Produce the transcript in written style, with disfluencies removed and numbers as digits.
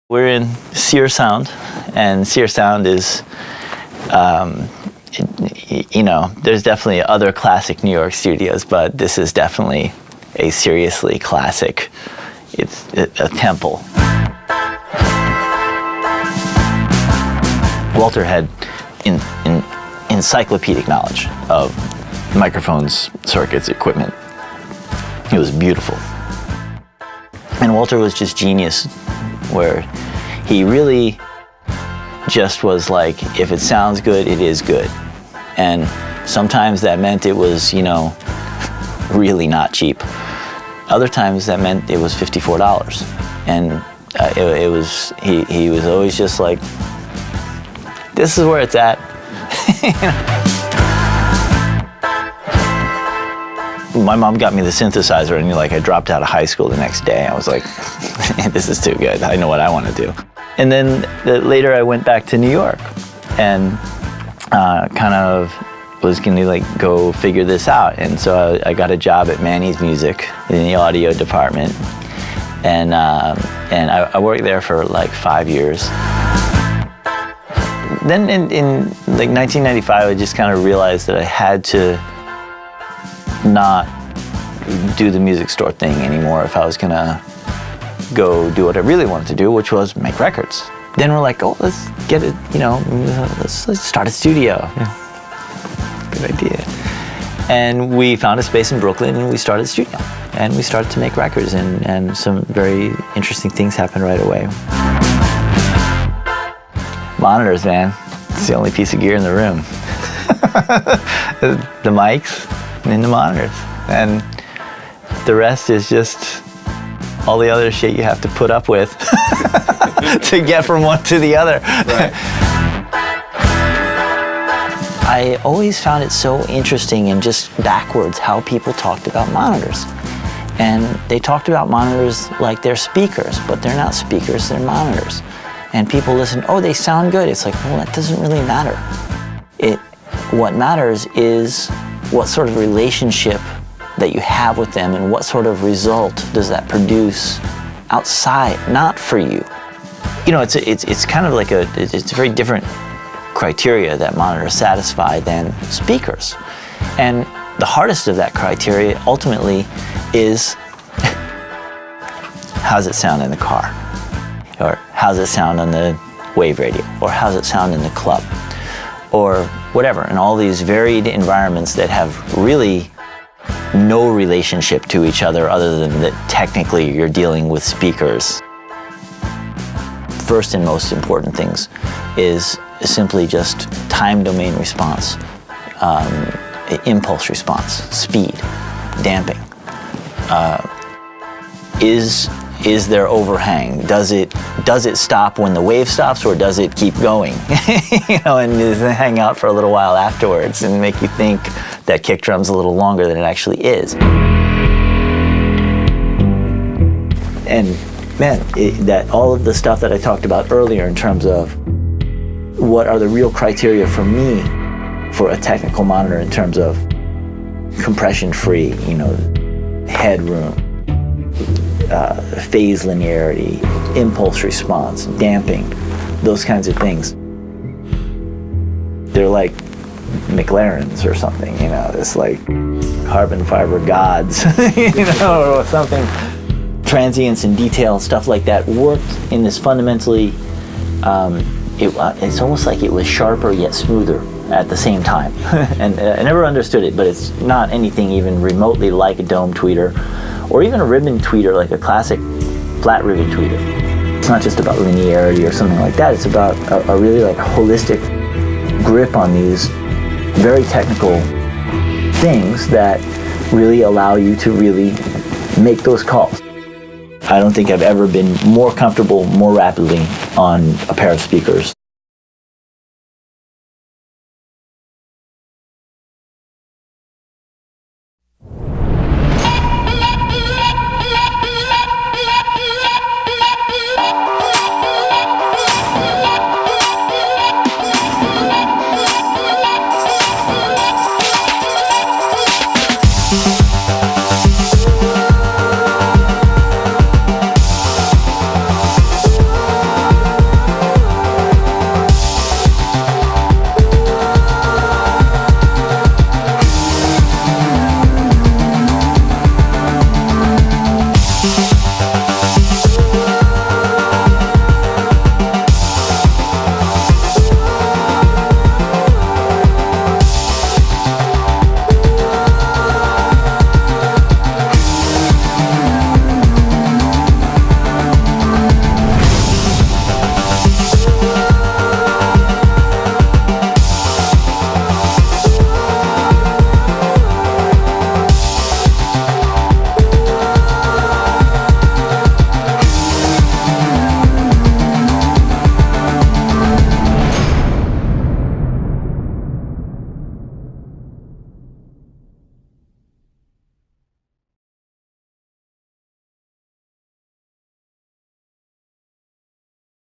We're in Sear Sound, and Sear Sound is, there's definitely other classic New York studios, but this is definitely a seriously classic. It's a temple. Walter had encyclopedic knowledge of microphones, circuits, equipment. It was beautiful. And Walter was just genius, where he really just was like, if it sounds good, it is good. And sometimes that meant it was, really not cheap. Other times that meant it was $54. And he was always just like, this is where it's at. My mom got me the synthesizer, and I dropped out of high school the next day. I was like, this is too good. I know what I want to do. And then later I went back to New York and kind of was going to go figure this out. And so I got a job at Manny's Music in the audio department. And I worked there for 5 years. Then in 1995, I just kind of realized that I had to not do the music store thing anymore if I was gonna go do what I really wanted to do, which was make records. Then we're like, oh, let's get it, let's start a studio. Yeah. Good idea. And we found a space in Brooklyn, and we started a studio. And we started to make records, and some very interesting things happened right away. Monitors, man. It's the only piece of gear in the room. The mics and the monitors. And the rest is just all the other shit you have to put up with to get from one to the other. Right. I always found it so interesting and just backwards how people talked about monitors. And they talked about monitors like they're speakers, but they're not speakers, they're monitors. And people listen, oh, they sound good. It's like, well, that doesn't really matter. What matters is what sort of relationship that you have with them, and what sort of result does that produce outside, not for you. It's kind of like it's a very different criteria that monitors satisfy than speakers. And the hardest of that criteria ultimately is how's it sound in the car? Or how's it sound on the wave radio? Or how's it sound in the club? Or whatever, and all these varied environments that have really no relationship to each other than that technically you're dealing with speakers. First and most important things is simply just time domain response, impulse response, speed, damping. Is there overhang? Does it stop when the wave stops, or does it keep going? And does it hang out for a little while afterwards and make you think that kick drum's a little longer than it actually is? And man, that all of the stuff that I talked about earlier in terms of what are the real criteria for me for a technical monitor in terms of compression-free, headroom, phase linearity, impulse response, damping, those kinds of things. They're like McLarens or something, it's like carbon fiber gods, or something. Transients and detail, stuff like that worked in this fundamentally, it's almost like it was sharper yet smoother at the same time. And I never understood it, but it's not anything even remotely like a dome tweeter, or even a ribbon tweeter, like a classic flat ribbon tweeter. It's not just about linearity or something like that. It's about a really holistic grip on these very technical things that really allow you to really make those calls. I don't think I've ever been more comfortable more rapidly on a pair of speakers.